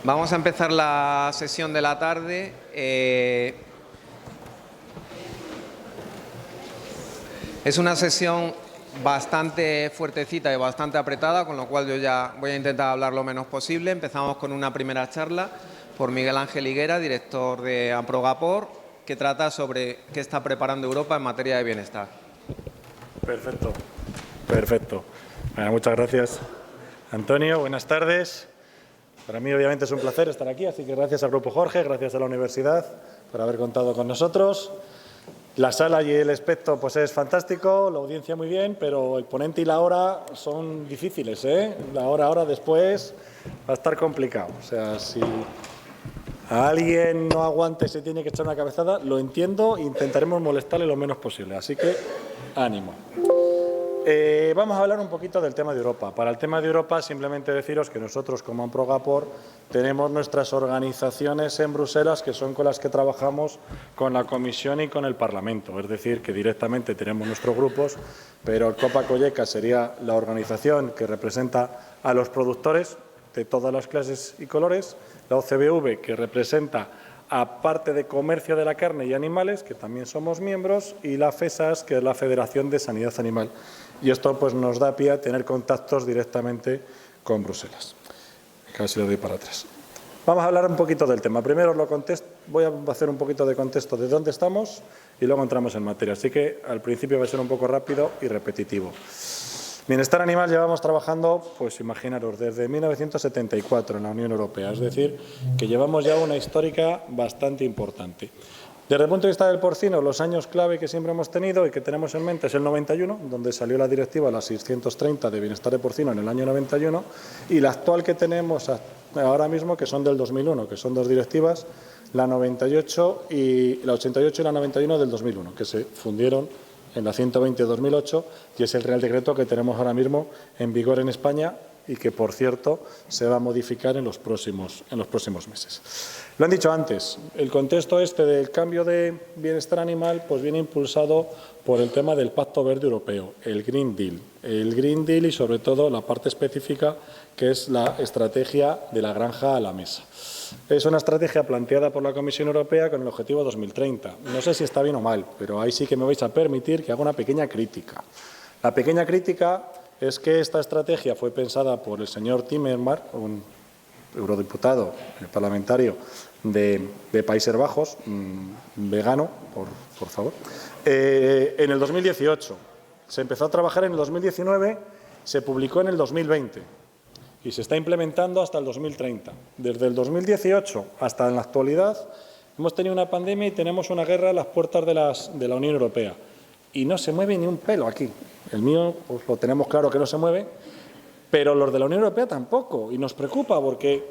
Vamos a empezar la sesión de la tarde. Es una sesión bastante fuertecita y bastante apretada, con lo cual yo ya voy a intentar hablar lo menos posible. Empezamos con una primera charla por Miguel Ángel Higuera, director de Amprogapor, que trata sobre qué está preparando Europa en materia de bienestar. Perfecto. Bueno, muchas gracias, Antonio. Buenas tardes. Para mí, obviamente, es un placer estar aquí, así que gracias al Grupo Jorge, gracias a la universidad por haber contado con nosotros. La sala y el aspecto pues es fantástico, la audiencia muy bien, pero el ponente y la hora son difíciles, ¿eh? La hora después va a estar complicado. O sea, si a alguien no aguante y se tiene que echar una cabezada, lo entiendo, intentaremos molestarle lo menos posible. Así que, ánimo. Vamos a hablar un poquito del tema de Europa. Para el tema de Europa, simplemente deciros que nosotros, como Amprogapor, tenemos nuestras organizaciones en Bruselas, que son con las que trabajamos con la Comisión y con el Parlamento. Es decir, que directamente tenemos nuestros grupos, pero el Copa Cogeca sería la organización que representa a los productores de todas las clases y colores, la OCBV, que representa a parte de comercio de la carne y animales, que también somos miembros, y la FESAS, que es la Federación de Sanidad Animal. Y esto pues, nos da pie a tener contactos directamente con Bruselas. A ver si lo doy para atrás. Vamos a hablar un poquito del tema. Primero voy a hacer un poquito de contexto de dónde estamos y luego entramos en materia. Así que al principio va a ser un poco rápido y repetitivo. Bienestar animal llevamos trabajando, pues imaginaros, desde 1974 en la Unión Europea, es decir, que llevamos ya una histórica bastante importante. Desde el punto de vista del porcino, los años clave que siempre hemos tenido y que tenemos en mente es el 91, donde salió la directiva, la 630 de bienestar de porcino en el año 91, y la actual que tenemos ahora mismo, que son del 2001, que son dos directivas, la 88 y la 88 y la 91 del 2001, que se fundieron en la 120 de 2008, y es el Real Decreto que tenemos ahora mismo en vigor en España y que, por cierto, se va a modificar en los próximos meses. Lo han dicho antes, el contexto del cambio de bienestar animal pues viene impulsado por el tema del Pacto Verde Europeo, el Green Deal. El Green Deal y, sobre todo, la parte específica que es la estrategia de la granja a la mesa. Es una estrategia planteada por la Comisión Europea con el objetivo 2030. No sé si está bien o mal, pero ahí sí que me vais a permitir que haga una pequeña crítica. La pequeña crítica es que esta estrategia fue pensada por el señor Timmermans, un eurodiputado parlamentario de Países Bajos, vegano, por favor, en el 2018. Se empezó a trabajar en el 2019, se publicó en el 2020 y se está implementando hasta el 2030. Desde el 2018 hasta en la actualidad hemos tenido una pandemia y tenemos una guerra a las puertas de la Unión Europea. Y no se mueve ni un pelo aquí. El mío, pues lo tenemos claro que no se mueve, pero los de la Unión Europea tampoco. Y nos preocupa porque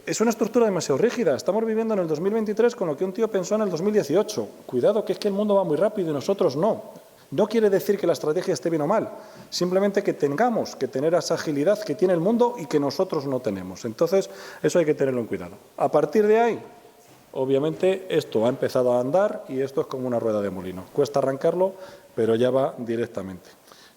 es una estructura demasiado rígida. Estamos viviendo en el 2023 con lo que un tío pensó en el 2018. Cuidado, que es que el mundo va muy rápido y nosotros no. No quiere decir que la estrategia esté bien o mal, simplemente que tengamos que tener esa agilidad que tiene el mundo y que nosotros no tenemos. Entonces, eso hay que tenerlo en cuidado. A partir de ahí, obviamente, esto ha empezado a andar y esto es como una rueda de molino. Cuesta arrancarlo, pero ya va directamente.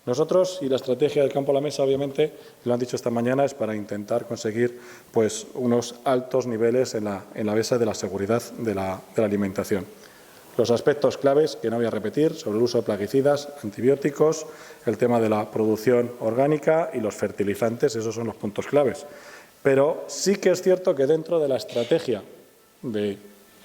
Nosotros, y la estrategia del campo a la mesa, obviamente, lo han dicho esta mañana, es para intentar conseguir pues, unos altos niveles en la mesa de la seguridad de la alimentación. Los aspectos claves, que no voy a repetir, sobre el uso de plaguicidas, antibióticos, el tema de la producción orgánica y los fertilizantes, esos son los puntos claves. Pero sí que es cierto que dentro de la estrategia de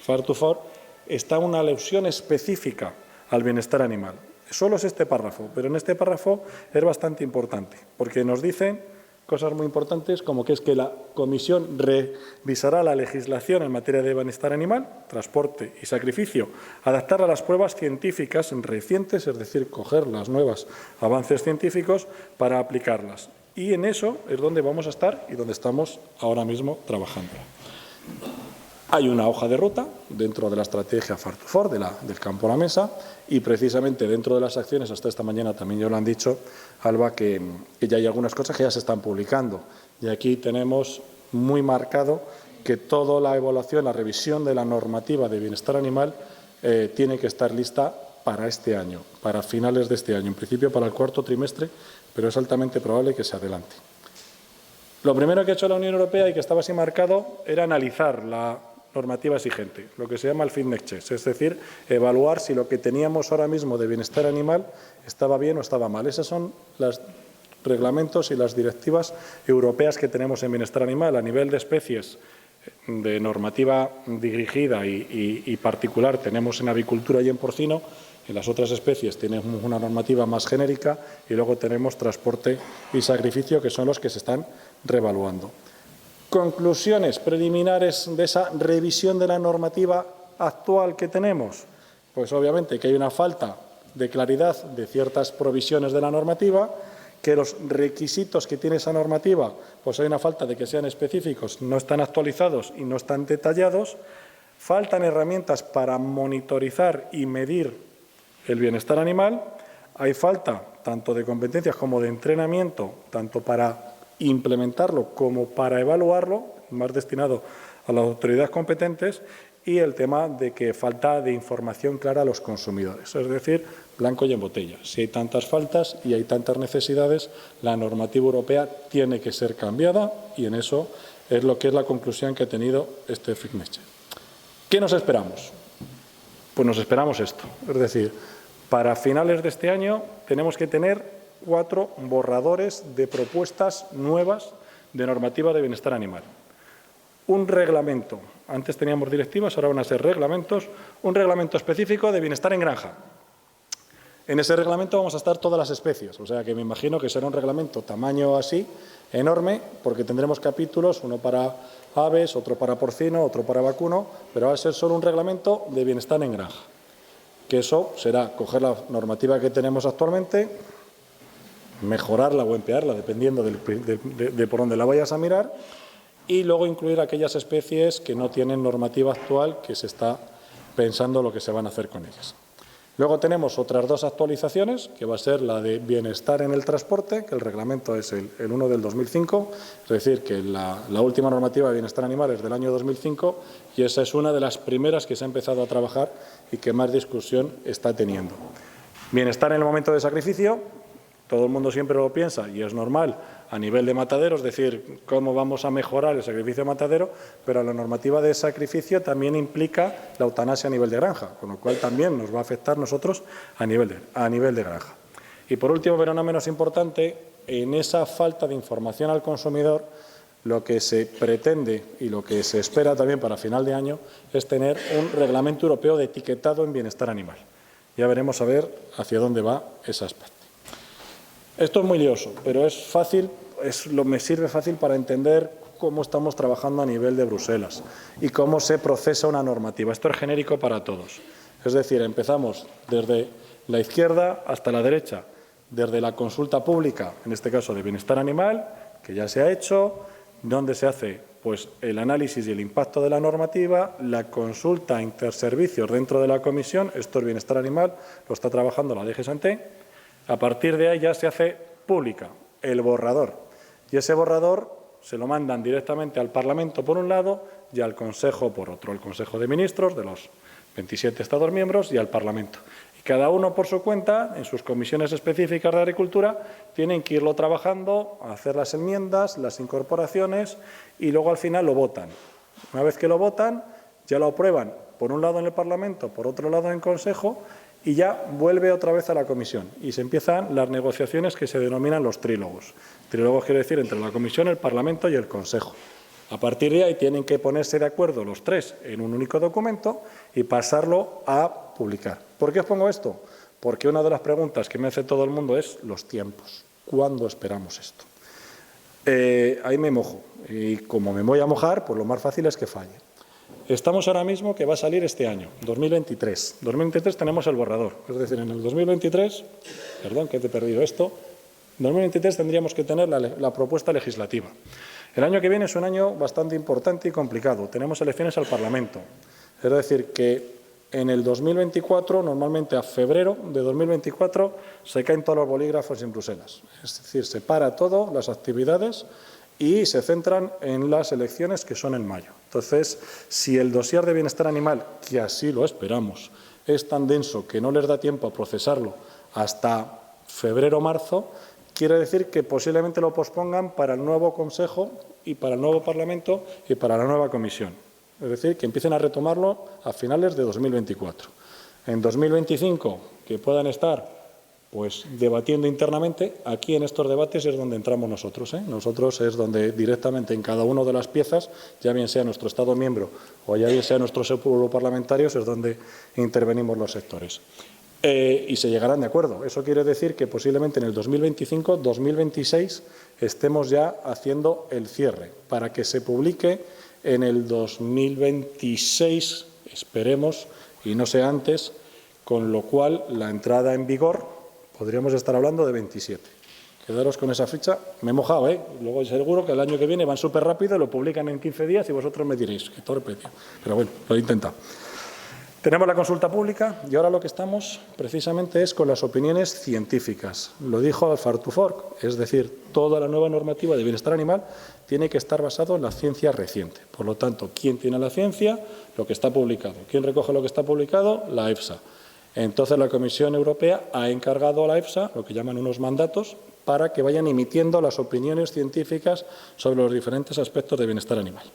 Farm to Fork está una alusión específica al bienestar animal. Solo es este párrafo, pero en este párrafo es bastante importante, porque nos dicen cosas muy importantes como que es que la Comisión revisará la legislación en materia de bienestar animal, transporte y sacrificio, adaptarla a las pruebas científicas recientes, es decir, coger las nuevas avances científicos para aplicarlas. Y en eso es donde vamos a estar y donde estamos ahora mismo trabajando. Hay una hoja de ruta dentro de la estrategia Farm to Fork, del campo a la mesa, y precisamente dentro de las acciones, hasta esta mañana también ya lo han dicho, Alba, que ya hay algunas cosas que ya se están publicando. Y aquí tenemos muy marcado que toda la evaluación, la revisión de la normativa de bienestar animal tiene que estar lista para este año, para finales de este año, en principio para el cuarto trimestre, pero es altamente probable que se adelante. Lo primero que ha hecho la Unión Europea y que estaba así marcado era analizar la normativa exigente, lo que se llama el fitness check, es decir, evaluar si lo que teníamos ahora mismo de bienestar animal estaba bien o estaba mal. Esos son los reglamentos y las directivas europeas que tenemos en bienestar animal. A nivel de especies, de normativa dirigida y particular tenemos en avicultura y en porcino. En las otras especies tenemos una normativa más genérica y luego tenemos transporte y sacrificio, que son los que se están revaluando. Conclusiones preliminares de esa revisión de la normativa actual que tenemos. Pues obviamente que hay una falta de claridad de ciertas provisiones de la normativa, que los requisitos que tiene esa normativa, pues hay una falta de que sean específicos, no están actualizados y no están detallados, faltan herramientas para monitorizar y medir el bienestar animal, hay falta tanto de competencias como de entrenamiento, tanto para implementarlo como para evaluarlo, más destinado a las autoridades competentes, y el tema de que falta de información clara a los consumidores, es decir, blanco y en botella. Si hay tantas faltas y hay tantas necesidades, la normativa europea tiene que ser cambiada y en eso es lo que es la conclusión que ha tenido este fitness check. ¿Qué nos esperamos? Pues nos esperamos esto, es decir, para finales de este año tenemos que tener 4 borradores de propuestas nuevas de normativa de bienestar animal. Un reglamento, antes teníamos directivas, ahora van a ser reglamentos, un reglamento específico de bienestar en granja. En ese reglamento vamos a estar todas las especies, o sea que me imagino que será un reglamento tamaño así, enorme, porque tendremos capítulos, uno para aves, otro para porcino, otro para vacuno, pero va a ser solo un reglamento de bienestar en granja. Que eso será coger la normativa que tenemos actualmente, mejorarla o empeorarla, dependiendo de por dónde la vayas a mirar, y luego incluir aquellas especies que no tienen normativa actual, que se está pensando lo que se van a hacer con ellas. Luego tenemos otras 2 actualizaciones, que va a ser la de bienestar en el transporte, que el reglamento es el 1 del 2005, es decir, que la última normativa de bienestar animal es del año 2005 y esa es una de las primeras que se ha empezado a trabajar y que más discusión está teniendo. Bienestar en el momento de sacrificio, todo el mundo siempre lo piensa y es normal a nivel de matadero, es decir, cómo vamos a mejorar el sacrificio matadero, pero la normativa de sacrificio también implica la eutanasia a nivel de granja, con lo cual también nos va a afectar nosotros a nivel de granja. Y por último, pero no menos importante, en esa falta de información al consumidor, lo que se pretende y lo que se espera también para final de año es tener un reglamento europeo de etiquetado en bienestar animal. Ya veremos a ver hacia dónde va ese aspecto. Esto es muy lioso, pero es fácil, me sirve fácil para entender cómo estamos trabajando a nivel de Bruselas y cómo se procesa una normativa. Esto es genérico para todos. Es decir, empezamos desde la izquierda hasta la derecha, desde la consulta pública, en este caso de bienestar animal, que ya se ha hecho, donde se hace pues, el análisis y el impacto de la normativa, la consulta interservicios dentro de la comisión, esto es bienestar animal, lo está trabajando la DG Santé. A partir de ahí ya se hace pública el borrador y ese borrador se lo mandan directamente al Parlamento por un lado y al Consejo por otro, el Consejo de Ministros de los 27 Estados miembros y al Parlamento. Y cada uno por su cuenta, en sus comisiones específicas de Agricultura, tienen que irlo trabajando, hacer las enmiendas, las incorporaciones y luego al final lo votan. Una vez que lo votan, ya lo aprueban por un lado en el Parlamento, por otro lado en Consejo y ya vuelve otra vez a la comisión y se empiezan las negociaciones que se denominan los trílogos. Trílogos quiere decir entre la comisión, el Parlamento y el Consejo. A partir de ahí tienen que ponerse de acuerdo los 3 en un único documento y pasarlo a publicar. ¿Por qué os pongo esto? Porque una de las preguntas que me hace todo el mundo es los tiempos. ¿Cuándo esperamos esto? Ahí me mojo y como me voy a mojar, pues lo más fácil es que falle. Estamos ahora mismo que va a salir este año, 2023. 2023 tenemos el borrador, es decir, en el 2023, perdón que te he perdido esto, en 2023 tendríamos que tener la propuesta legislativa. El año que viene es un año bastante importante y complicado. Tenemos elecciones al Parlamento. Es decir, que en el 2024, normalmente a febrero de 2024, se caen todos los bolígrafos en Bruselas. Es decir, se para todo, las actividades, y se centran en las elecciones que son en mayo. Entonces, si el dossier de bienestar animal, que así lo esperamos, es tan denso que no les da tiempo a procesarlo hasta febrero o marzo, quiere decir que posiblemente lo pospongan para el nuevo Consejo y para el nuevo Parlamento y para la nueva Comisión. Es decir, que empiecen a retomarlo a finales de 2024. En 2025, que puedan estar pues debatiendo internamente, aquí en estos debates es donde entramos nosotros. Nosotros es donde directamente en cada una de las piezas, ya bien sea nuestro Estado miembro o ya bien sea nuestros europarlamentarios, es donde intervenimos los sectores. Y se llegarán de acuerdo. Eso quiere decir que posiblemente en el 2025, 2026, estemos ya haciendo el cierre para que se publique en el 2026, esperemos, y no sea antes, con lo cual la entrada en vigor podríamos estar hablando de 27. Quedaros con esa fecha. Me he mojado, Luego seguro que el año que viene van súper rápido, lo publican en 15 días y vosotros me diréis, qué torpe, tío. Pero bueno, lo he intentado. Tenemos la consulta pública y ahora lo que estamos precisamente es con las opiniones científicas. Lo dijo Farm to Fork, es decir, toda la nueva normativa de bienestar animal tiene que estar basado en la ciencia reciente. Por lo tanto, ¿quién tiene la ciencia? Lo que está publicado. ¿Quién recoge lo que está publicado? La EFSA. Entonces, la Comisión Europea ha encargado a la EFSA, lo que llaman unos mandatos, para que vayan emitiendo las opiniones científicas sobre los diferentes aspectos de bienestar animal.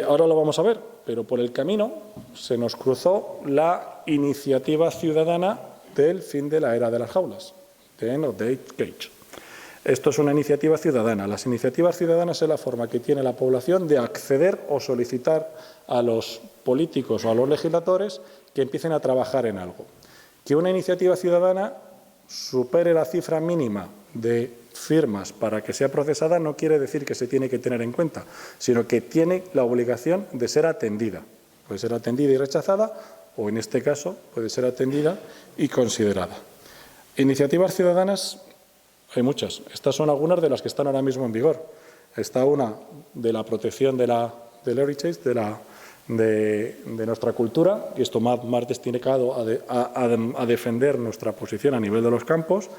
Ahora lo vamos a ver, pero por el camino se nos cruzó la iniciativa ciudadana del fin de la era de las jaulas, de End of the Cage. Esto es una iniciativa ciudadana. Las iniciativas ciudadanas es la forma que tiene la población de acceder o solicitar a los políticos o a los legisladores que empiecen a trabajar en algo. Que una iniciativa ciudadana supere la cifra mínima de firmas para que sea procesada no quiere decir que se tiene que tener en cuenta, sino que tiene la obligación de ser atendida. Puede ser atendida y rechazada, o en este caso puede ser atendida y considerada. Iniciativas ciudadanas hay muchas. Estas son algunas de las que están ahora mismo en vigor. Está una de la protección del heritage, de nuestra cultura, y esto más destinado a defender nuestra posición a nivel de los campos.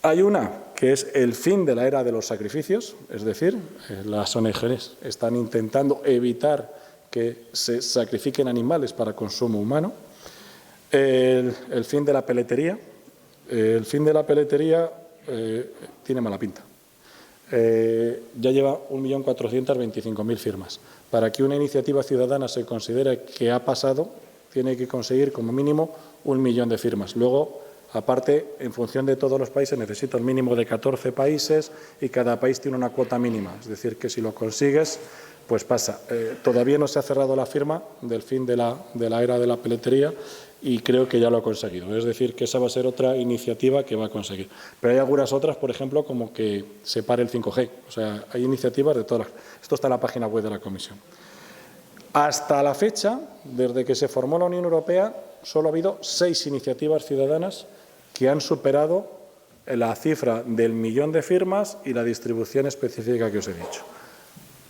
Hay una que es el fin de la era de los sacrificios, es decir, las ONGs están intentando evitar que se sacrifiquen animales para consumo humano. El fin de la peletería. El fin de la peletería tiene mala pinta. Ya lleva 1.425.000 firmas. Para que una iniciativa ciudadana se considere que ha pasado, tiene que conseguir como mínimo 1 millón de firmas. Luego, aparte, en función de todos los países, necesita el mínimo de 14 países y cada país tiene una cuota mínima. Es decir, que si lo consigues, pues pasa. Todavía no se ha cerrado la firma del fin de la era de la peletería y creo que ya lo ha conseguido. Es decir, que esa va a ser otra iniciativa que va a conseguir. Pero hay algunas otras, por ejemplo, como que se pare el 5G. O sea, hay iniciativas de todas las... Esto está en la página web de la Comisión. Hasta la fecha, desde que se formó la Unión Europea, solo ha habido 6 iniciativas ciudadanas que han superado la cifra del 1 millón de firmas y la distribución específica que os he dicho.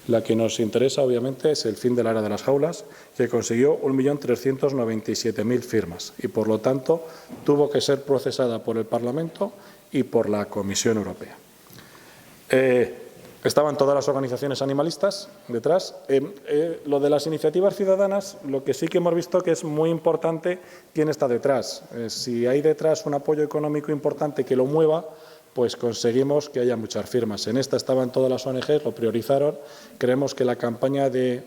La que nos interesa, obviamente, es el fin de la era de las jaulas, que consiguió 1.397.000 firmas y, por lo tanto, tuvo que ser procesada por el Parlamento y por la Comisión Europea. Estaban todas las organizaciones animalistas detrás. Lo de las iniciativas ciudadanas, lo que sí que hemos visto que es muy importante quién está detrás. Si hay detrás un apoyo económico importante que lo mueva, pues conseguimos que haya muchas firmas. En esta estaban todas las ONGs, lo priorizaron. Creemos que la campaña del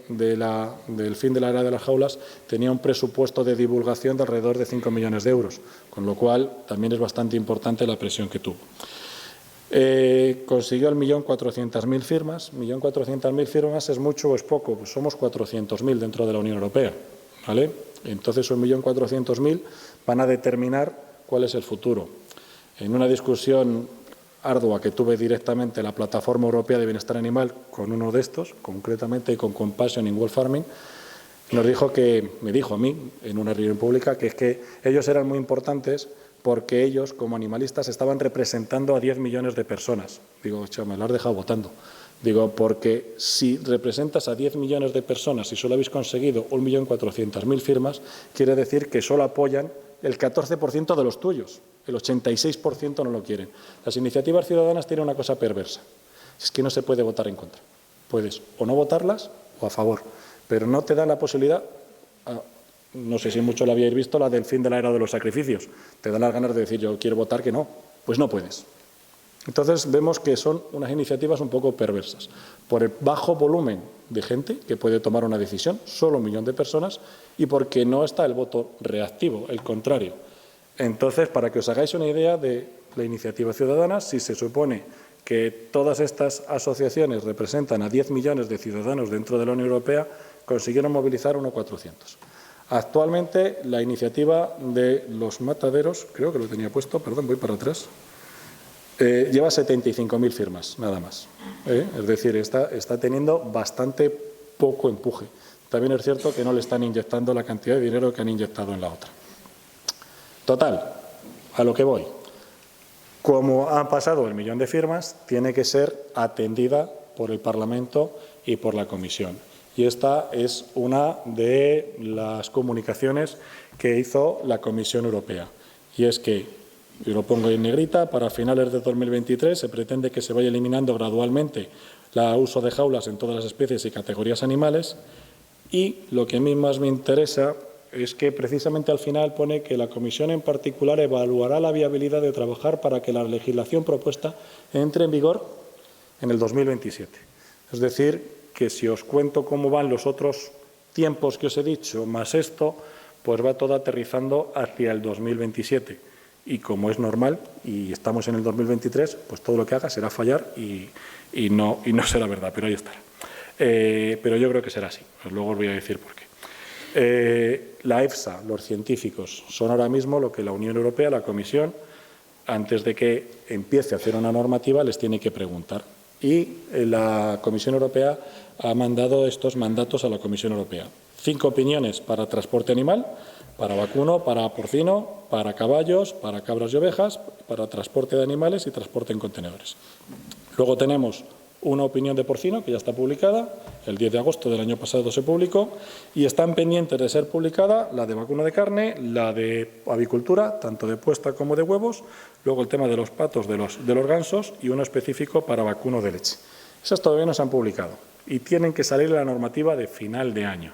fin de la era de las jaulas tenía un presupuesto de divulgación de alrededor de 5 millones de euros, con lo cual también es bastante importante la presión que tuvo. Consiguió el 1.400.000 firmas. 1.400.000 firmas es mucho o es poco, pues somos 400.000 dentro de la Unión Europea, ¿vale? Entonces, esos 1.400.000 van a determinar cuál es el futuro. En una discusión ardua que tuve directamente en la Plataforma Europea de Bienestar Animal con uno de estos, concretamente con Compassion in Wolf Farming, me dijo a mí, en una reunión pública, que es que ellos eran muy importantes porque ellos, como animalistas, estaban representando a 10 millones de personas. Digo, me lo has dejado votando. Digo, porque si representas a 10 millones de personas y solo habéis conseguido 1.400.000 firmas, quiere decir que solo apoyan el 14% de los tuyos. El 86% no lo quieren. Las iniciativas ciudadanas tienen una cosa perversa. Es que no se puede votar en contra. Puedes o no votarlas o a favor. Pero no te dan la posibilidad, no sé si mucho lo habíais visto, la del fin de la era de los sacrificios. Te dan las ganas de decir, yo quiero votar que no. pues no puedes. Entonces vemos que son unas iniciativas un poco perversas. Por el bajo volumen de gente que puede tomar una decisión, solo 1 millón de personas, y porque no está el voto reactivo, el contrario. Entonces, para que os hagáis una idea de la iniciativa ciudadana, si se supone que todas estas asociaciones representan a 10 millones de ciudadanos dentro de la Unión Europea, consiguieron movilizar unos 400. Actualmente, la iniciativa de los mataderos, creo que lo tenía puesto, perdón, voy para atrás, lleva 75.000 firmas, nada más. Es decir, está teniendo bastante poco empuje. También es cierto que no le están inyectando la cantidad de dinero que han inyectado en la otra. Total, a lo que voy. Como han pasado el 1 millón de firmas, tiene que ser atendida por el Parlamento y por la Comisión. Y esta es una de las comunicaciones que hizo la Comisión Europea. Y es que, yo lo pongo en negrita, para finales de 2023 se pretende que se vaya eliminando gradualmente el uso de jaulas en todas las especies y categorías animales. Y lo que a mí más me interesa es que precisamente al final pone que la Comisión en particular evaluará la viabilidad de trabajar para que la legislación propuesta entre en vigor en el 2027. Es decir, que si os cuento cómo van los otros tiempos que os he dicho, más esto, pues va todo aterrizando hacia el 2027. Y como es normal, y estamos en el 2023, pues todo lo que haga será fallar y no será verdad, pero ahí estará. Pero yo creo que será así. Luego os voy a decir por qué. La EFSA, los científicos, son ahora mismo lo que la Unión Europea, la Comisión, antes de que empiece a hacer una normativa, les tiene que preguntar. Y la Comisión Europea ha mandado estos mandatos a la Comisión Europea. 5 opiniones para transporte animal, para vacuno, para porcino, para caballos, para cabras y ovejas, para transporte de animales y transporte en contenedores. Luego tenemos una opinión de porcino que ya está publicada, el 10 de agosto del año pasado se publicó, y están pendientes de ser publicada la de vacuno de carne, la de avicultura, tanto de puesta como de huevos, luego el tema de los patos, de los gansos y uno específico para vacuno de leche. Esas todavía no se han publicado y tienen que salir la normativa de final de año.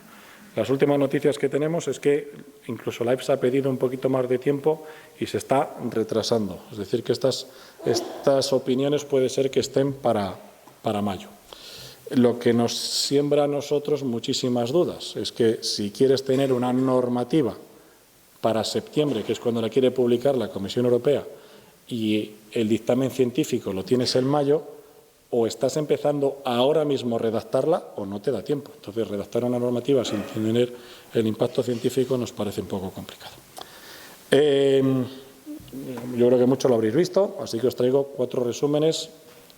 Las últimas noticias que tenemos es que incluso la EFSA ha pedido un poquito más de tiempo y se está retrasando. Es decir, que estas opiniones puede ser que estén para mayo. Lo que nos siembra a nosotros muchísimas dudas es que si quieres tener una normativa para septiembre, que es cuando la quiere publicar la Comisión Europea, y el dictamen científico lo tienes en mayo, o estás empezando ahora mismo a redactarla o no te da tiempo. Entonces, redactar una normativa sin tener el impacto científico nos parece un poco complicado. Yo creo que mucho lo habréis visto, así que os traigo 4 resúmenes,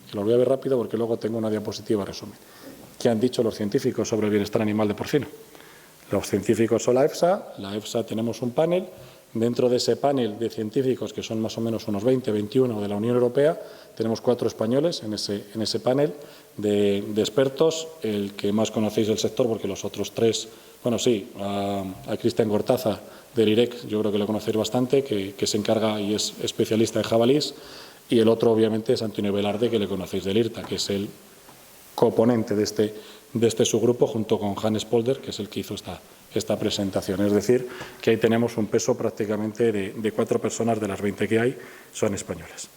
que los voy a ver rápido porque luego tengo una diapositiva resumen. ¿Qué han dicho los científicos sobre el bienestar animal de porcino? Los científicos son la EFSA tenemos un panel. Dentro de ese panel de científicos, que son más o menos unos 20, 21 de la Unión Europea, tenemos 4 españoles en ese panel de expertos. El que más conocéis del sector, porque los otros 3, bueno, sí, a Cristian Gortaza del IREC, yo creo que lo conocéis bastante, que se encarga y es especialista en jabalís, y el otro, obviamente, es Antonio Velarde, que le conocéis del IRTA, que es el coponente de este subgrupo, junto con Hannes Polder, que es el que hizo esta presentación. Es decir, que ahí tenemos un peso prácticamente de 4 personas de las 20 que hay, son españolas.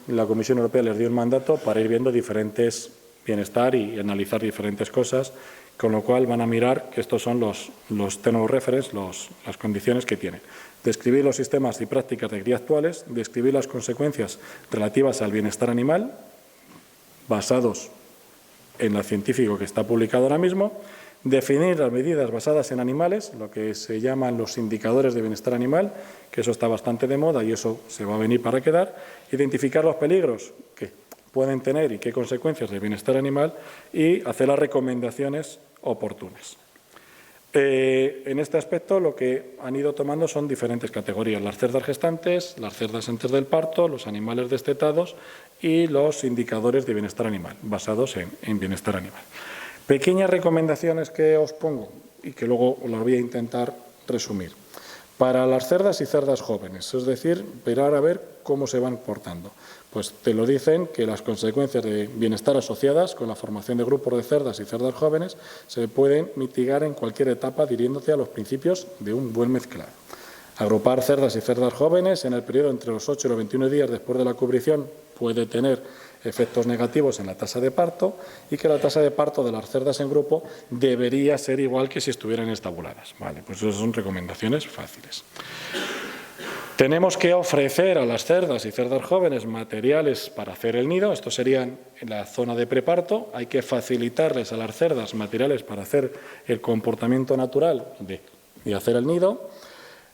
La Comisión Europea les dio un mandato para ir viendo diferentes bienestar y analizar diferentes cosas, con lo cual van a mirar que estos son los tenor reference, las condiciones que tienen. Describir los sistemas y prácticas de cría actuales, describir las consecuencias relativas al bienestar animal, basados en lo científico que está publicado ahora mismo, definir las medidas basadas en animales, lo que se llaman los indicadores de bienestar animal, que eso está bastante de moda y eso se va a venir para quedar, identificar los peligros que pueden tener y qué consecuencias de bienestar animal y hacer las recomendaciones oportunas. En este aspecto lo que han ido tomando son diferentes categorías, las cerdas gestantes, las cerdas antes del parto, los animales destetados y los indicadores de bienestar animal, basados en bienestar animal. Pequeñas recomendaciones que os pongo y que luego las voy a intentar resumir. Para las cerdas y cerdas jóvenes, es decir, esperar a ver cómo se van portando. Pues te lo dicen que las consecuencias de bienestar asociadas con la formación de grupos de cerdas y cerdas jóvenes se pueden mitigar en cualquier etapa dirigiéndose a los principios de un buen mezclado. Agrupar cerdas y cerdas jóvenes en el periodo entre los 8 y los 21 días después de la cubrición puede tener efectos negativos en la tasa de parto y que la tasa de parto de las cerdas en grupo debería ser igual que si estuvieran estabuladas. Vale, pues esas son recomendaciones fáciles. Tenemos que ofrecer a las cerdas y cerdas jóvenes materiales para hacer el nido. Esto serían en la zona de preparto. Hay que facilitarles a las cerdas materiales para hacer el comportamiento natural de hacer el nido.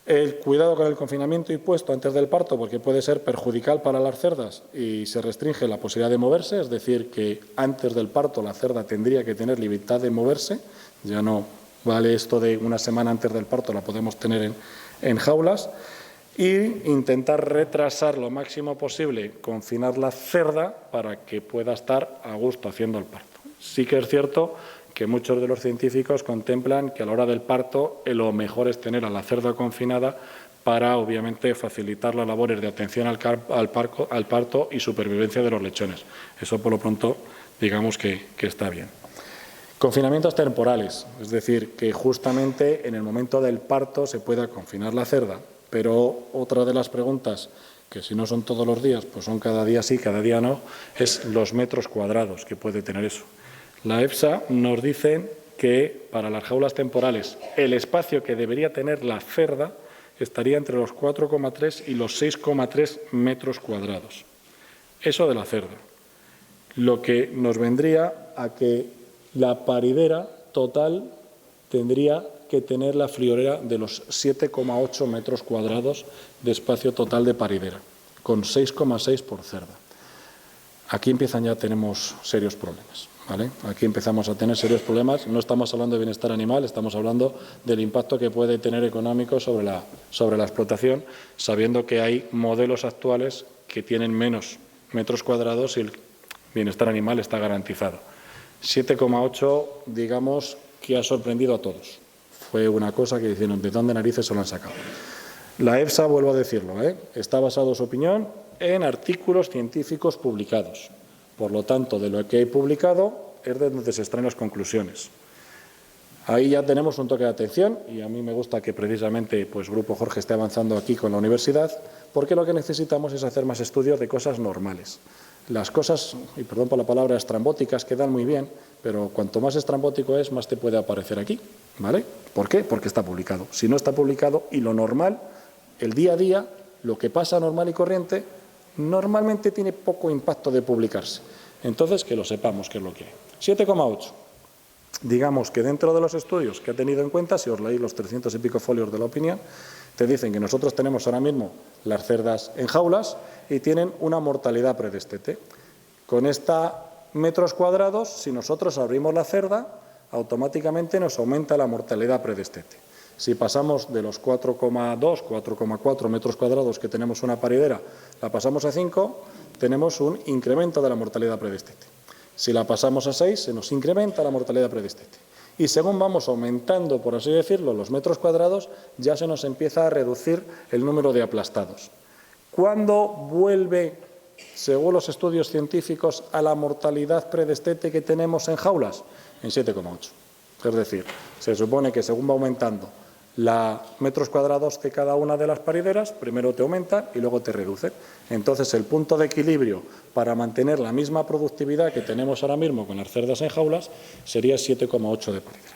El cuidado con el confinamiento impuesto antes del parto, porque puede ser perjudicial para las cerdas y se restringe la posibilidad de moverse, es decir, que antes del parto la cerda tendría que tener libertad de moverse. Ya no vale esto de una semana antes del parto, la podemos tener en jaulas. Y intentar retrasar lo máximo posible, confinar la cerda para que pueda estar a gusto haciendo el parto. Sí que es cierto que muchos de los científicos contemplan que a la hora del parto lo mejor es tener a la cerda confinada para, obviamente, facilitar las labores de atención al parto y supervivencia de los lechones. Eso, por lo pronto, digamos que está bien. Confinamientos temporales, es decir, que justamente en el momento del parto se pueda confinar la cerda. Pero otra de las preguntas, que si no son todos los días, pues son cada día sí, cada día no, es los metros cuadrados que puede tener eso. La EFSA nos dice que para las jaulas temporales el espacio que debería tener la cerda estaría entre los 4,3 y los 6,3 metros cuadrados. Eso de la cerda. Lo que nos vendría a que la paridera total tendría que tener la friolera de los 7,8 metros cuadrados de espacio total de paridera, con 6,6 por cerda. Aquí ya tenemos serios problemas, ¿vale? Aquí empezamos a tener serios problemas. No estamos hablando de bienestar animal, estamos hablando del impacto que puede tener económico sobre la explotación, sabiendo que hay modelos actuales que tienen menos metros cuadrados y el bienestar animal está garantizado. 7,8, digamos, que ha sorprendido a todos. Fue una cosa que dijeron, ¿de dónde narices se lo han sacado? La EFSA, vuelvo a decirlo, está basado su opinión en artículos científicos publicados. Por lo tanto, de lo que hay publicado es de donde se extraen las conclusiones. Ahí ya tenemos un toque de atención y a mí me gusta que precisamente pues Grupo Jorge esté avanzando aquí con la universidad, porque lo que necesitamos es hacer más estudios de cosas normales. Las cosas, y perdón por la palabra, estrambóticas quedan muy bien, pero cuanto más estrambótico es, más te puede aparecer aquí, ¿vale? ¿Por qué? Porque está publicado. Si no está publicado y lo normal, el día a día, lo que pasa normal y corriente, normalmente tiene poco impacto de publicarse. Entonces, que lo sepamos que es lo que hay. 7,8. Digamos que dentro de los estudios que ha tenido en cuenta, si os leéis los 300 y pico folios de la opinión, te dicen que nosotros tenemos ahora mismo las cerdas en jaulas y tienen una mortalidad predestete. Con esta metros cuadrados, si nosotros abrimos la cerda, automáticamente nos aumenta la mortalidad predestete. Si pasamos de los 4,2, 4,4 metros cuadrados que tenemos una paridera, la pasamos a 5, tenemos un incremento de la mortalidad predestete. Si la pasamos a 6, se nos incrementa la mortalidad predestete. Y según vamos aumentando, por así decirlo, los metros cuadrados, ya se nos empieza a reducir el número de aplastados. ¿Cuándo vuelve, según los estudios científicos, a la mortalidad predestete que tenemos en jaulas? En 7,8. Es decir, se supone que según va aumentando los metros cuadrados de cada una de las parideras, primero te aumenta y luego te reduce. Entonces, el punto de equilibrio para mantener la misma productividad que tenemos ahora mismo con las cerdas en jaulas sería 7,8 de paridera.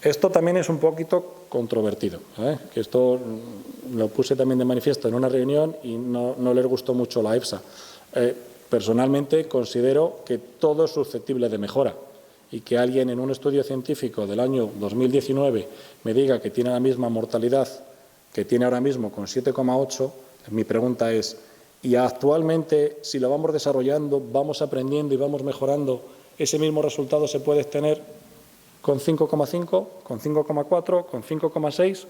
Esto también es un poquito controvertido, que esto lo puse también de manifiesto en una reunión y no les gustó mucho a la EFSA. Personalmente considero que todo es susceptible de mejora y que alguien en un estudio científico del año 2019 me diga que tiene la misma mortalidad que tiene ahora mismo con 7,8, mi pregunta es, ¿y actualmente si lo vamos desarrollando, vamos aprendiendo y vamos mejorando, ese mismo resultado se puede tener con 5,5, con 5,4, con 5,6?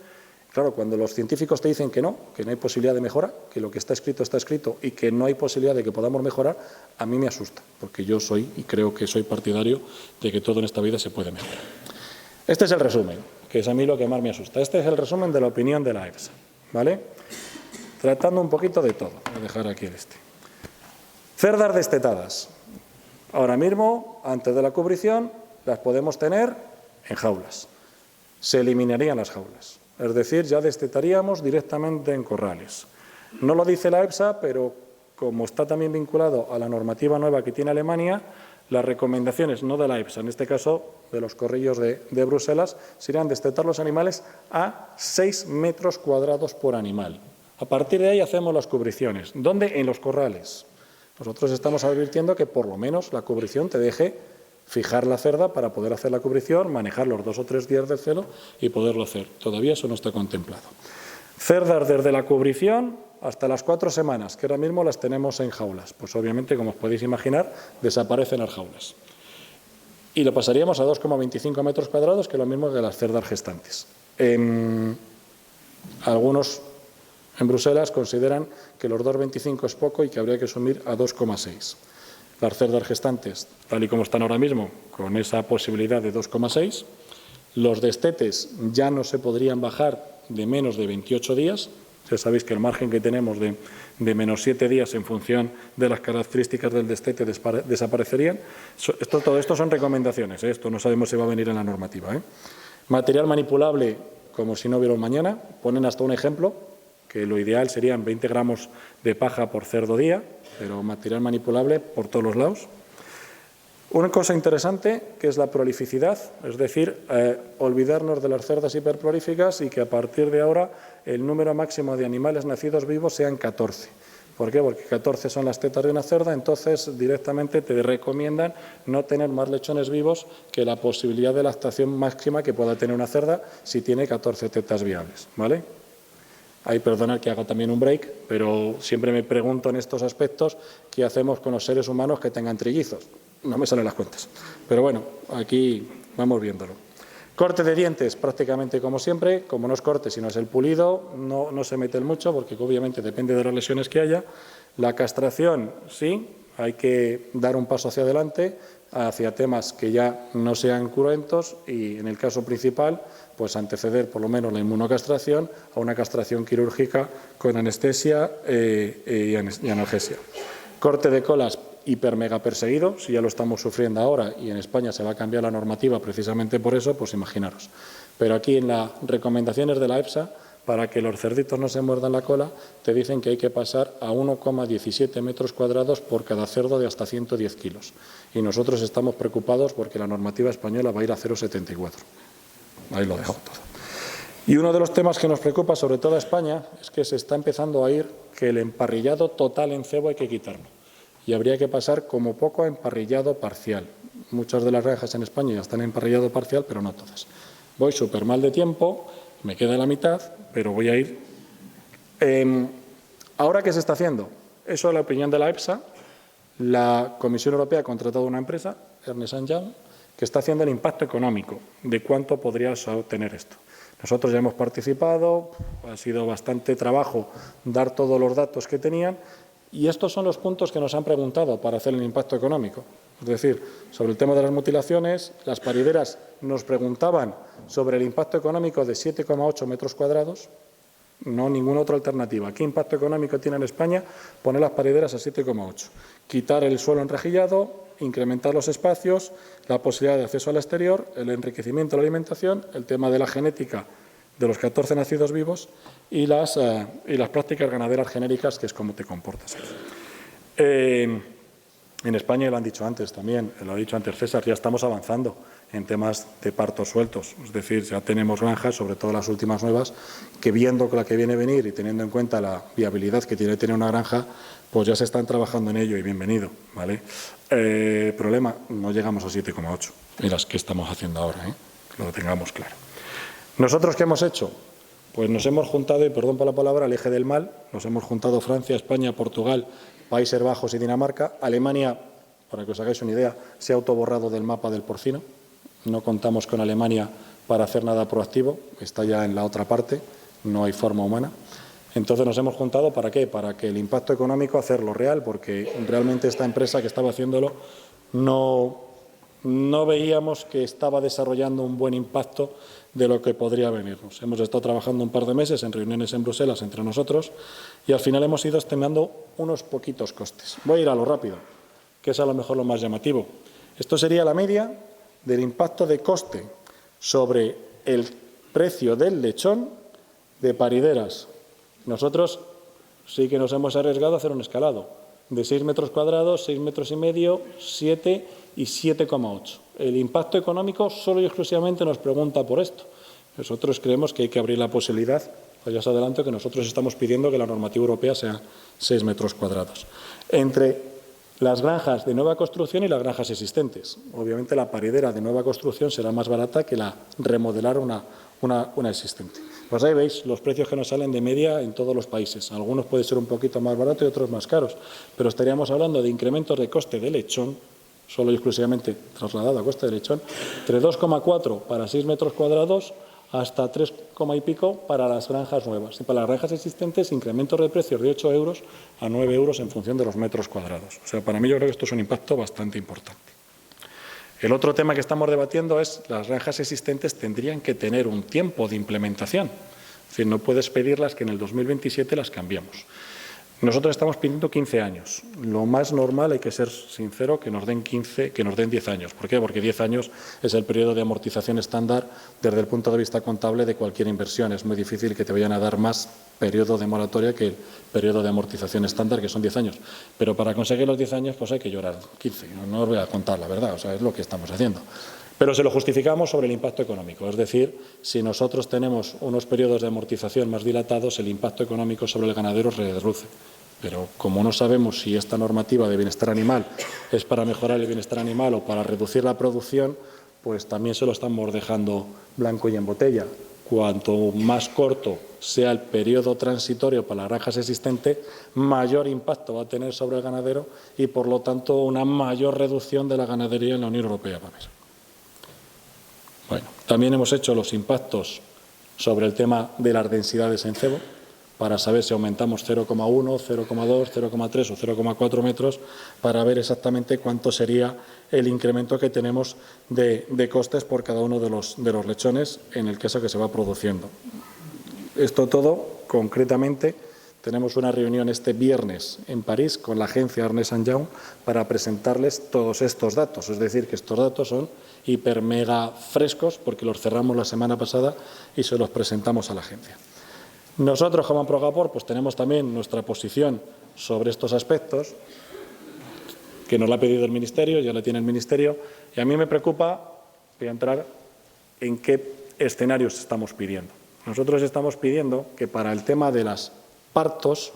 Claro, cuando los científicos te dicen que no hay posibilidad de mejora, que lo que está escrito y que no hay posibilidad de que podamos mejorar, a mí me asusta, porque yo soy y creo que soy partidario de que todo en esta vida se puede mejorar. Este es el resumen, que es a mí lo que más me asusta. Este es el resumen de la opinión de la EFSA, ¿vale? Tratando un poquito de todo. Voy a dejar aquí Cerdas destetadas. Ahora mismo, antes de la cubrición, las podemos tener en jaulas. Se eliminarían las jaulas. Es decir, ya destetaríamos directamente en corrales. No lo dice la EFSA, pero como está también vinculado a la normativa nueva que tiene Alemania, las recomendaciones, no de la EFSA, en este caso de los corrillos de Bruselas, serían destetar los animales a 6 metros cuadrados por animal. A partir de ahí hacemos las cubriciones. ¿Dónde? En los corrales. Nosotros estamos advirtiendo que por lo menos la cubrición te deje fijar la cerda para poder hacer la cubrición, manejar los 2 o 3 días del celo y poderlo hacer. Todavía eso no está contemplado. Cerdas desde la cubrición hasta las 4 semanas, que ahora mismo las tenemos en jaulas. Pues obviamente, como os podéis imaginar, desaparecen las jaulas. Y lo pasaríamos a 2,25 metros cuadrados, que es lo mismo que las cerdas gestantes. Algunos en Bruselas consideran que los 2,25 es poco y que habría que subir a 2,6. Las cerdas gestantes, tal y como están ahora mismo, con esa posibilidad de 2,6. Los destetes ya no se podrían bajar de menos de 28 días. Ya sabéis que el margen que tenemos de menos 7 días en función de las características del destete desaparecerían. Todo esto son recomendaciones, esto no sabemos si va a venir en la normativa. Material manipulable, como si no hubiera un mañana, ponen hasta un ejemplo, que lo ideal serían 20 gramos de paja por cerdo día, pero material manipulable por todos los lados. Una cosa interesante que es la prolificidad, es decir, olvidarnos de las cerdas hiperprolíficas y que a partir de ahora el número máximo de animales nacidos vivos sean 14. ¿Por qué? Porque 14 son las tetas de una cerda, entonces directamente te recomiendan no tener más lechones vivos que la posibilidad de lactación máxima que pueda tener una cerda si tiene 14 tetas viables, ¿vale? Ahí perdonad que haga también un break, pero siempre me pregunto en estos aspectos qué hacemos con los seres humanos que tengan trillizos. No me salen las cuentas. Pero bueno, aquí vamos viéndolo. Corte de dientes, prácticamente como siempre. Como no es corte, sino es el pulido, no se mete mucho porque obviamente depende de las lesiones que haya. La castración, sí, hay que dar un paso hacia adelante, hacia temas que ya no sean cruentos y, en el caso principal, pues anteceder por lo menos la inmunocastración a una castración quirúrgica con anestesia y analgesia. Corte de colas hiper-mega perseguido, si ya lo estamos sufriendo ahora y en España se va a cambiar la normativa precisamente por eso, pues imaginaros. Pero aquí en las recomendaciones de la EFSA, para que los cerditos no se muerdan la cola, te dicen que hay que pasar a 1,17 metros cuadrados por cada cerdo de hasta 110 kilos. Y nosotros estamos preocupados porque la normativa española va a ir a 0,74. Ahí lo dejo todo. Y uno de los temas que nos preocupa, sobre todo a España, es que se está empezando a oír que el emparrillado total en cebo hay que quitarlo. Y habría que pasar como poco a emparrillado parcial. Muchas de las granjas en España ya están en emparrillado parcial, pero no todas. Voy súper mal de tiempo, me queda la mitad, pero voy a ir. ¿Ahora qué se está haciendo? Eso es la opinión de la EFSA. La Comisión Europea ha contratado una empresa, Ernst & Young, que está haciendo el impacto económico de cuánto podría obtener esto. Nosotros ya hemos participado, ha sido bastante trabajo dar todos los datos que tenían. Y estos son los puntos que nos han preguntado para hacer el impacto económico. Es decir, sobre el tema de las mutilaciones, las parideras nos preguntaban sobre el impacto económico de 7,8 metros cuadrados, no ninguna otra alternativa. ¿Qué impacto económico tiene en España poner las parideras a 7,8? Quitar el suelo enrejillado, incrementar los espacios, la posibilidad de acceso al exterior, el enriquecimiento de la alimentación, el tema de la genética de los 14 nacidos vivos y las prácticas ganaderas genéricas, que es cómo te comportas. En España, lo han dicho antes también, lo ha dicho antes César, ya estamos avanzando en temas de partos sueltos. Es decir, ya tenemos granjas, sobre todo las últimas nuevas, que viendo con la que viene a venir y teniendo en cuenta la viabilidad que tiene tener una granja, pues ya se están trabajando en ello y bienvenido, ¿vale? Problema, no llegamos a 7,8, y las que estamos haciendo ahora, que lo tengamos claro. ¿Nosotros qué hemos hecho? Pues nos hemos juntado, y perdón por la palabra, al eje del mal, nos hemos juntado Francia, España, Portugal, Países Bajos y Dinamarca. Alemania, para que os hagáis una idea, se ha autoborrado del mapa del porcino. No contamos con Alemania para hacer nada proactivo, está ya en la otra parte, no hay forma humana. Entonces nos hemos juntado, ¿para qué? Para que el impacto económico hacerlo real, porque realmente esta empresa que estaba haciéndolo no veíamos que estaba desarrollando un buen impacto de lo que podría venirnos. Hemos estado trabajando un par de meses en reuniones en Bruselas entre nosotros y al final hemos ido estimando unos poquitos costes. Voy a ir a lo rápido, que es a lo mejor lo más llamativo. Esto sería la media del impacto de coste sobre el precio del lechón de parideras. Nosotros sí que nos hemos arriesgado a hacer un escalado de 6 metros cuadrados, 6,5 metros, 7 y 7,8. El impacto económico solo y exclusivamente nos pregunta por esto. Nosotros creemos que hay que abrir la posibilidad, pues ya os adelanto que nosotros estamos pidiendo que la normativa europea sea 6 metros cuadrados. Entre las granjas de nueva construcción y las granjas existentes. Obviamente la paridera de nueva construcción será más barata que la remodelar una existente. Pues ahí veis los precios que nos salen de media en todos los países. Algunos pueden ser un poquito más baratos y otros más caros, pero estaríamos hablando de incrementos de coste de lechón, solo y exclusivamente trasladado a coste de lechón, entre 2,4 para 6 metros cuadrados hasta 3, y pico para las granjas nuevas. Y para las granjas existentes, incrementos de precios de 8 euros a 9 euros en función de los metros cuadrados. O sea, para mí yo creo que esto es un impacto bastante importante. El otro tema que estamos debatiendo es las granjas existentes tendrían que tener un tiempo de implementación. Es decir, no puedes pedirlas que en el 2027 las cambiamos. Nosotros estamos pidiendo 15 años. Lo más normal, hay que ser sincero, que nos den 10 años. ¿Por qué? Porque 10 años es el periodo de amortización estándar desde el punto de vista contable de cualquier inversión. Es muy difícil que te vayan a dar más periodo de moratoria que el periodo de amortización estándar, que son 10 años. Pero para conseguir los 10 años, pues hay que llorar 15. No os voy a contar la verdad, o sea, es lo que estamos haciendo. Pero se lo justificamos sobre el impacto económico. Es decir, si nosotros tenemos unos periodos de amortización más dilatados, el impacto económico sobre el ganadero se reduce. Pero como no sabemos si esta normativa de bienestar animal es para mejorar el bienestar animal o para reducir la producción, pues también se lo estamos dejando blanco y en botella. Cuanto más corto sea el periodo transitorio para las granjas existentes, mayor impacto va a tener sobre el ganadero y, por lo tanto, una mayor reducción de la ganadería en la Unión Europea. Bueno, también hemos hecho los impactos sobre el tema de las densidades en cebo, para saber si aumentamos 0,1, 0,2, 0,3 o 0,4 metros, para ver exactamente cuánto sería el incremento que tenemos de costes por cada uno de los lechones en el queso que se va produciendo. Esto todo, concretamente, tenemos una reunión este viernes en París con la agencia Ernst & Young para presentarles todos estos datos. Es decir, que estos datos son hiper mega frescos porque los cerramos la semana pasada y se los presentamos a la agencia. Nosotros, como Progapor, pues tenemos también nuestra posición sobre estos aspectos, que nos la ha pedido el Ministerio, ya la tiene el Ministerio, y a mí me preocupa, voy a entrar en qué escenarios estamos pidiendo. Nosotros estamos pidiendo que para el tema de los partos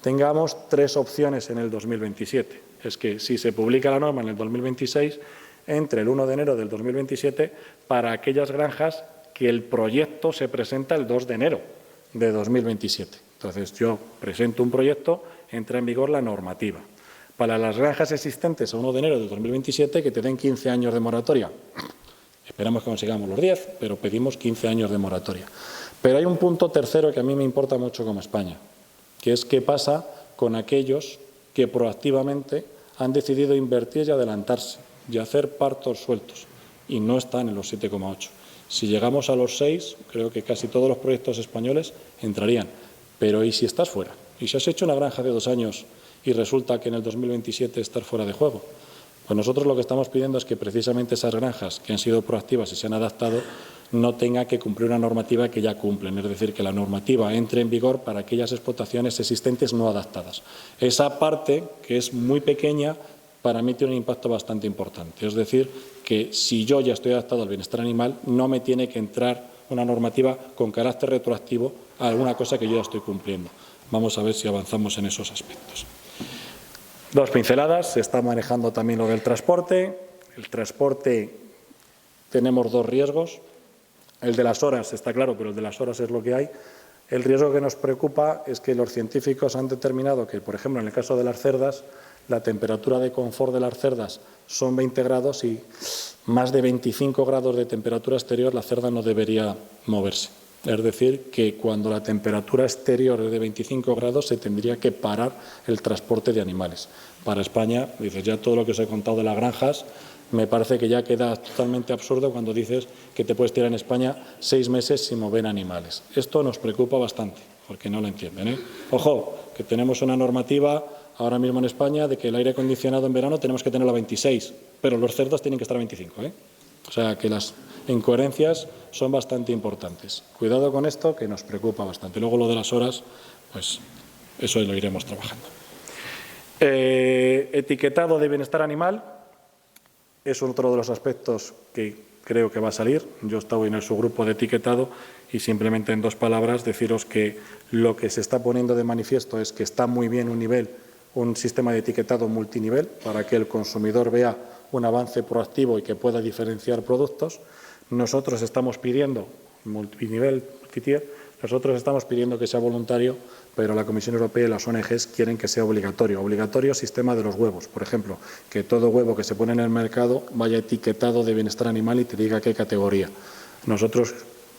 tengamos 3 opciones en el 2027. Es que si se publica la norma en el 2026, entre el 1 de enero del 2027 para aquellas granjas que el proyecto se presenta el 2 de enero de 2027. Entonces, yo presento un proyecto, entra en vigor la normativa. Para las granjas existentes a 1 de enero de 2027, que te den 15 años de moratoria. Esperamos que consigamos los 10, pero pedimos 15 años de moratoria. Pero hay un punto tercero que a mí me importa mucho como España, que es qué pasa con aquellos que proactivamente han decidido invertir y adelantarse y hacer partos sueltos y no están en los 7,8. Si llegamos a los 6, creo que casi todos los proyectos españoles entrarían. Pero ¿y si estás fuera? ¿Y si has hecho una granja de 2 años y resulta que en el 2027 estás fuera de juego? Pues nosotros lo que estamos pidiendo es que precisamente esas granjas que han sido proactivas y se han adaptado no tengan que cumplir una normativa que ya cumplen. Es decir, que la normativa entre en vigor para aquellas explotaciones existentes no adaptadas. Esa parte, que es muy pequeña, para mí tiene un impacto bastante importante. Es decir, que si yo ya estoy adaptado al bienestar animal, no me tiene que entrar una normativa con carácter retroactivo a alguna cosa que yo ya estoy cumpliendo. Vamos a ver si avanzamos en esos aspectos. 2 pinceladas. Se está manejando también lo del transporte. El transporte, tenemos 2 riesgos. El de las horas está claro, pero el de las horas es lo que hay. El riesgo que nos preocupa es que los científicos han determinado que, por ejemplo, en el caso de las cerdas, la temperatura de confort de las cerdas son 20 grados y más de 25 grados de temperatura exterior la cerda no debería moverse. Es decir, que cuando la temperatura exterior es de 25 grados se tendría que parar el transporte de animales. Para España, dices, ya todo lo que os he contado de las granjas, me parece que ya queda totalmente absurdo cuando dices que te puedes tirar en España 6 meses sin mover animales. Esto nos preocupa bastante, porque no lo entienden, ¿eh? Ojo, que tenemos una normativa ahora mismo en España de que el aire acondicionado en verano tenemos que tenerlo a 26, pero los cerdos tienen que estar a 25, ¿eh? O sea, que las incoherencias son bastante importantes. Cuidado con esto, que nos preocupa bastante. Luego lo de las horas, pues eso lo iremos trabajando. Etiquetado de bienestar animal es otro de los aspectos que creo que va a salir. Yo he estado en el subgrupo de etiquetado y simplemente en 2 palabras deciros que lo que se está poniendo de manifiesto es que está muy bien un sistema de etiquetado multinivel para que el consumidor vea un avance proactivo y que pueda diferenciar productos. Nosotros estamos pidiendo multinivel, nosotros estamos pidiendo que sea voluntario, pero la Comisión Europea y las ONGs quieren que sea obligatorio. Obligatorio sistema de los huevos, por ejemplo, que todo huevo que se pone en el mercado vaya etiquetado de bienestar animal y te diga qué categoría. Nosotros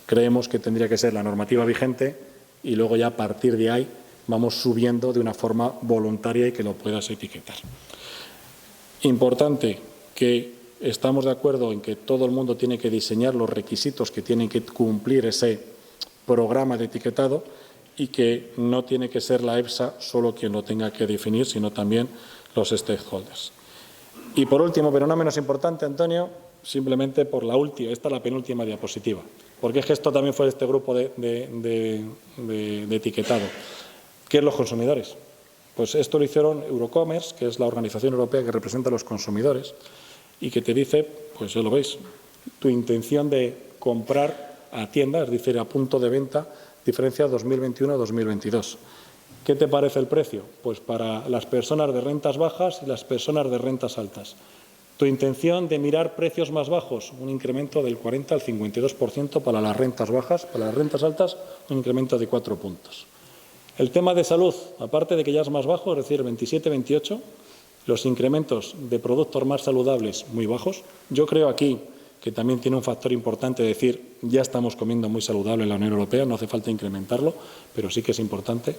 creemos que tendría que ser la normativa vigente y luego ya a partir de ahí vamos subiendo de una forma voluntaria y que lo puedas etiquetar. Importante que estamos de acuerdo en que todo el mundo tiene que diseñar los requisitos que tienen que cumplir ese programa de etiquetado y que no tiene que ser la EFSA solo quien lo tenga que definir, sino también los stakeholders. Y por último, pero no menos importante, Antonio, simplemente por esta es la penúltima diapositiva, porque es que esto también fue de este grupo de etiquetado. ¿Qué es los consumidores? Pues esto lo hicieron Eurocommerce, que es la organización europea que representa a los consumidores y que te dice, pues ya lo veis, tu intención de comprar a tienda, es decir, a punto de venta, diferencia 2021-2022. ¿Qué te parece el precio? Pues para las personas de rentas bajas y las personas de rentas altas. Tu intención de mirar precios más bajos, un incremento del 40 al 52% para las rentas bajas, para las rentas altas, un incremento de 4 puntos. El tema de salud, aparte de que ya es más bajo, es decir, 27-28, los incrementos de productos más saludables muy bajos. Yo creo aquí que también tiene un factor importante, decir, ya estamos comiendo muy saludable en la Unión Europea, no hace falta incrementarlo, pero sí que es importante.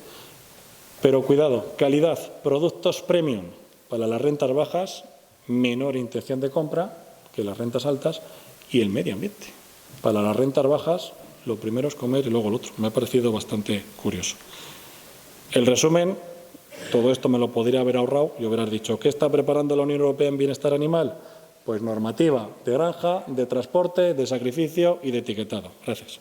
Pero cuidado, calidad, productos premium para las rentas bajas, menor intención de compra que las rentas altas y el medio ambiente. Para las rentas bajas, lo primero es comer y luego lo otro. Me ha parecido bastante curioso. El resumen, todo esto me lo podría haber ahorrado y hubieras dicho, ¿qué está preparando la Unión Europea en bienestar animal? Pues normativa de granja, de transporte, de sacrificio y de etiquetado. Gracias.